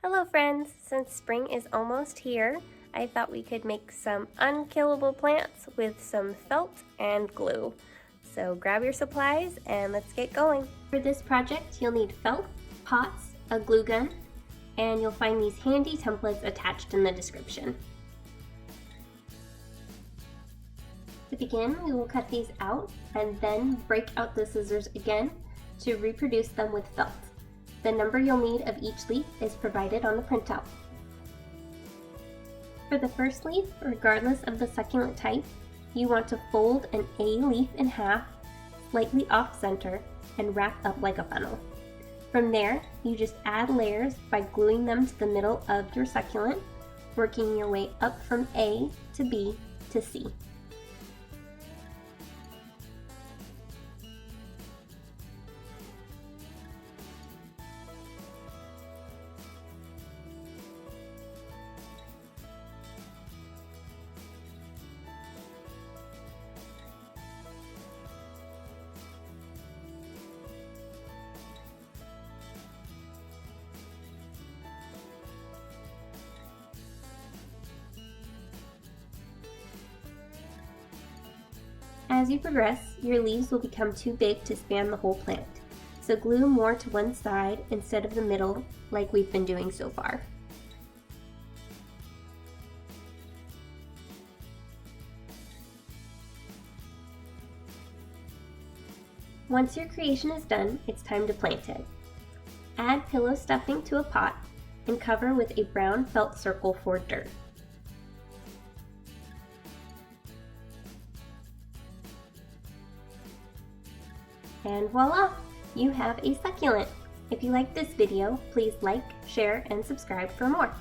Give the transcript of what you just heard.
Hello friends! Since spring is almost here, I thought we could make some unkillable plants with some felt and glue. So grab your supplies and let's get going. For this project, you'll need felt, pots, a glue gun, and you'll find these handy templates attached in the description. To begin, we will cut these out and then break out the scissors again to reproduce them with felt. The number you'll need of each leaf is provided on the printout. For the first leaf, regardless of the succulent type, you want to fold an A leaf in half, slightly off center, and wrap up like a funnel. From there, you just add layers by gluing them to the middle of your succulent, working your way up from A to B to C. As you progress, your leaves will become too big to span the whole plant, so glue more to one side instead of the middle like we've been doing so far. Once your creation is done, it's time to plant it. Add pillow stuffing to a pot and cover with a brown felt circle for dirt. And voila! You have a succulent! If you like this video, please like, share, and subscribe for more.